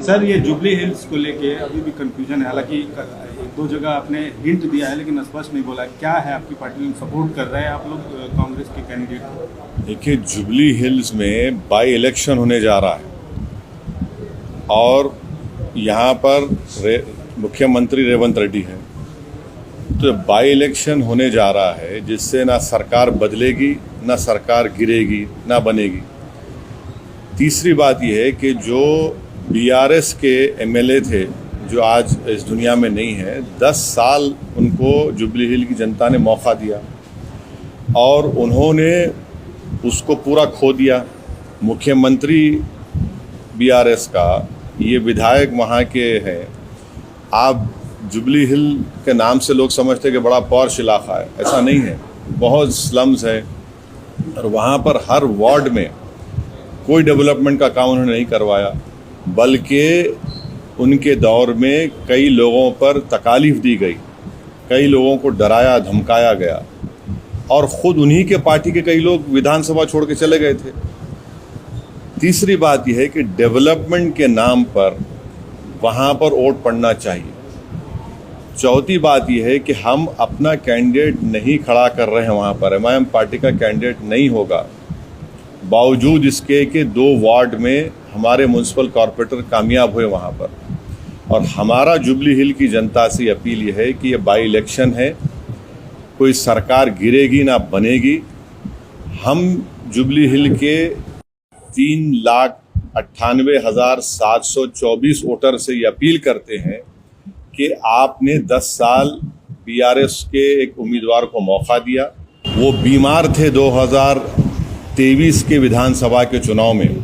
Sir, ये jubilee hills को लेके अभी भी कंफ्यूजन है। हालांकि एक दो जगह आपने हिंट दिया है लेकिन स्पष्ट नहीं बोला। क्या है, आपकी पार्टी में सपोर्ट कर रहे हैं आप लोग कांग्रेस के कैंडिडेट को? देखिए, जुबली हिल्स में बाई इलेक्शन होने जा रहा है और यहाँ पर मुख्यमंत्री रेवंत रेड्डी है। तो बाई इलेक्शन होने जा रहा है जिससे ना सरकार बदलेगी, ना सरकार गिरेगी, ना बनेगी। तीसरी बात यह है कि जो बीआरएस के एमएलए थे जो आज इस दुनिया में नहीं है, 10 साल उनको जुबली हिल की जनता ने मौका दिया और उन्होंने उसको पूरा खो दिया। मुख्यमंत्री बीआरएस का, ये विधायक वहाँ के हैं। आप जुबली हिल के नाम से लोग समझते हैं कि बड़ा पॉश इलाका है, ऐसा नहीं है। बहुत स्लम्स है और वहाँ पर हर वार्ड में कोई डेवलपमेंट का काम उन्होंने नहीं करवाया, बल्कि उनके दौर में कई लोगों पर तकालीफ दी गई, कई लोगों को डराया धमकाया गया और ख़ुद उन्हीं के पार्टी के कई लोग विधानसभा छोड़ के चले गए थे। तीसरी बात यह है कि डेवलपमेंट के नाम पर वहाँ पर वोट पड़ना चाहिए। चौथी बात यह है कि हम अपना कैंडिडेट नहीं खड़ा कर रहे हैं वहाँ पर, एमआईएम पार्टी का कैंडिडेट नहीं होगा, बावजूद इसके कि 2 वार्ड में हमारे म्यूनसिपल कॉरपोरेटर कामयाब हुए वहाँ पर। और हमारा जुबली हिल की जनता से अपील यह है कि ये बाई इलेक्शन है, कोई सरकार गिरेगी ना बनेगी। हम जुबली हिल के 3,98,724 वोटर से ये अपील करते हैं कि आपने 10 साल बीआरएस के एक उम्मीदवार को मौका दिया। वो बीमार थे 2023 के विधानसभा के चुनाव में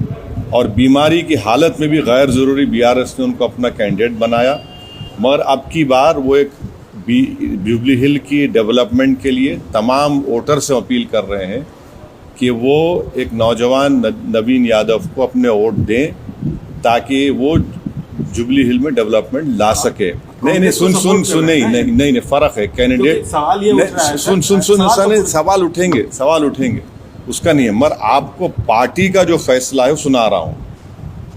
और बीमारी की हालत में भी गैर ज़रूरी बीआरएस ने उनको अपना कैंडिडेट बनाया, मगर अब की बार वो एक जुबली हिल की डेवलपमेंट के लिए तमाम वोटर से अपील कर रहे हैं कि वो एक नौजवान नवीन यादव को अपने वोट दें ताकि वो जुबली हिल में डेवलपमेंट ला सके। नहीं, सुन, फर्क है कैंडिडेट। सवाल ये उठ रहा है, सुन, सवाल उठेंगे, उसका नहीं है, मगर आपको पार्टी का जो फैसला है वो सुना रहा हूँ।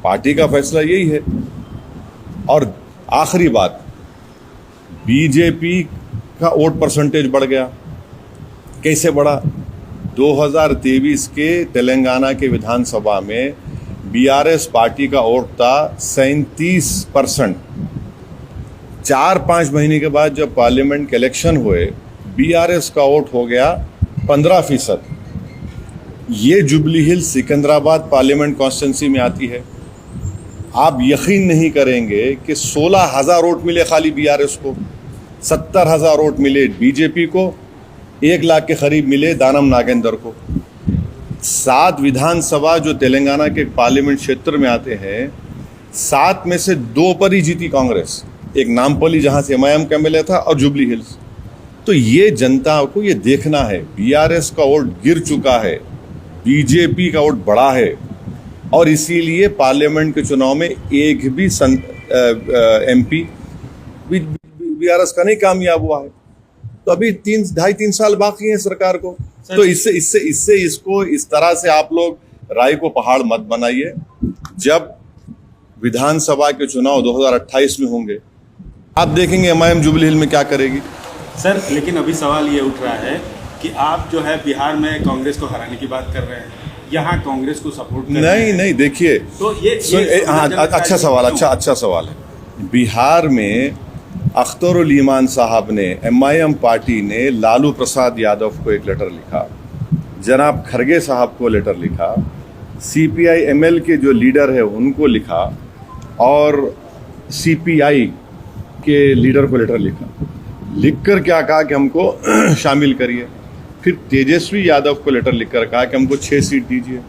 पार्टी का फैसला यही है। और आखिरी बात, बीजेपी का वोट परसेंटेज बढ़ गया। कैसे बढ़ा? 2023 के तेलंगाना के विधानसभा में बीआरएस पार्टी का वोट था 37%। 4-5 महीने के बाद जब पार्लियामेंट के इलेक्शन हुए, बीआरएस का वोट हो गया 15%। ये जुबली हिल सिकंदराबाद पार्लियामेंट कॉन्स्टिट्यूंसी में आती है। आप यकीन नहीं करेंगे कि 16,000 वोट मिले खाली बीआरएस को, 70,000 वोट मिले बीजेपी को, 1 लाख के करीब मिले दानम नागेंद्र को। 7 विधानसभा जो तेलंगाना के पार्लियामेंट क्षेत्र में आते हैं, 7 में से 2 पर ही जीती कांग्रेस। एक नामपल्ली जहां से एमआईएम का एमएलए था और जुबली हिल्स। तो ये जनता को ये देखना है, बीआरएस का वोट गिर चुका है, बीजेपी का वोट बढ़ा है और इसीलिए पार्लियामेंट के चुनाव में एक भी एमपी बीआरएस का नहीं कामयाब हुआ है। तो अभी 2.5-3 साल बाकी है सरकार को। तो इससे इसको इस तरह से आप लोग राय को पहाड़ मत बनाइए। जब विधानसभा के चुनाव 2028 में होंगे, आप देखेंगे एमआईएम जुबली हिल में क्या करेगी। सर, लेकिन अभी सवाल ये उठ रहा है कि आप जो है बिहार में कांग्रेस को हराने की बात कर रहे हैं, यहाँ कांग्रेस को सपोर्ट कर रहे हैं। नहीं, देखिए, तो अच्छा सवाल है। बिहार में अख्तरुल ईमान साहब ने, एमआईएम पार्टी ने लालू प्रसाद यादव को एक लेटर लिखा, जनाब खरगे साहब को लेटर लिखा, सीपीआई एमएल के जो लीडर है उनको लिखा और सीपीआई के लीडर को लेटर लिखकर क्या कहा कि हमको शामिल करिए। फिर तेजस्वी यादव को लेटर लिखकर कहा कि हमको 6 सीट दीजिए।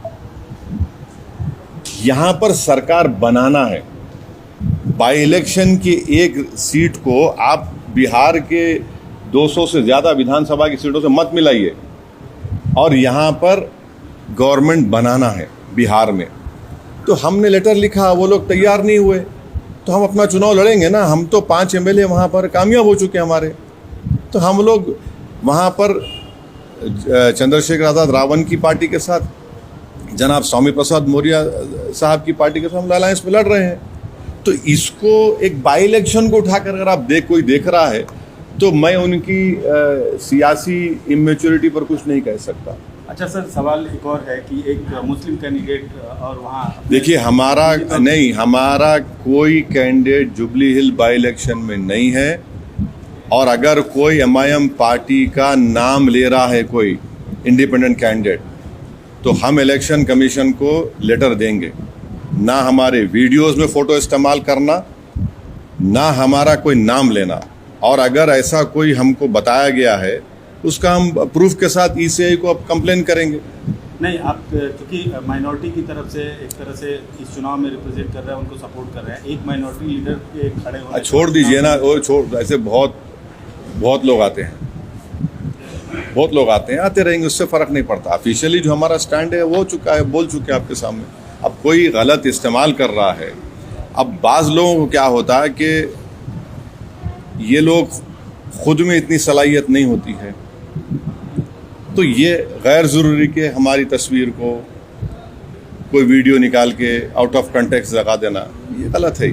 यहाँ पर सरकार बनाना है। बाई इलेक्शन की एक सीट को आप बिहार के 200 से ज़्यादा विधानसभा की सीटों से मत मिलाइए और यहाँ पर गवर्नमेंट बनाना है बिहार में। तो हमने लेटर लिखा, वो लोग तैयार नहीं हुए, तो हम अपना चुनाव लड़ेंगे ना। हम तो 5 एमएलए वहाँ पर कामयाब हो चुके हैं हमारे, तो हम लोग वहाँ पर चंद्रशेखर आज़ाद रावण की पार्टी के साथ, जनाब स्वामी प्रसाद मौर्य साहब की पार्टी के साथ हम अलायंस में लड़ रहे हैं। तो इसको एक बाई इलेक्शन को उठाकर अगर आप कोई देख रहा है तो मैं उनकी सियासी इमेच्योरिटी पर कुछ नहीं कह सकता। अच्छा सर, सवाल एक और है कि एक मुस्लिम कैंडिडेट और वहाँ देखिए, हमारा कोई candidate jubilee hill by election में नहीं है, और अगर कोई एमआईएम पार्टी का नाम ले रहा है कोई इंडिपेंडेंट कैंडिडेट, तो हम इलेक्शन कमीशन को लेटर देंगे। ना हमारे वीडियोस में फोटो इस्तेमाल करना, ना हमारा कोई नाम लेना, और अगर ऐसा कोई हमको बताया गया है उसका हम प्रूफ के साथ ईसीआई को अब कंप्लेन करेंगे। नहीं, आप क्योंकि माइनॉरिटी की तरफ से एक तरह से इस चुनाव में रिप्रेजेंट कर रहे हैं, उनको सपोर्ट कर रहे हैं, एक माइनॉरिटी लीडर के खड़े होने छोड़ दीजिए ना, वो छोड़, ऐसे बहुत लोग आते हैं, आते रहेंगे, उससे फर्क नहीं पड़ता। ऑफिशियली जो हमारा स्टैंड है वो चुका है, बोल चुके हैं आपके सामने। अब कोई गलत इस्तेमाल कर रहा है, अब बाज़ लोगों को क्या होता है कि ये लोग खुद में इतनी सलाहियत नहीं होती है, तो ये गैर ज़रूरी के हमारी तस्वीर को कोई वीडियो निकाल के आउट ऑफ कंटेक्स्ट लगा देना, ये गलत है।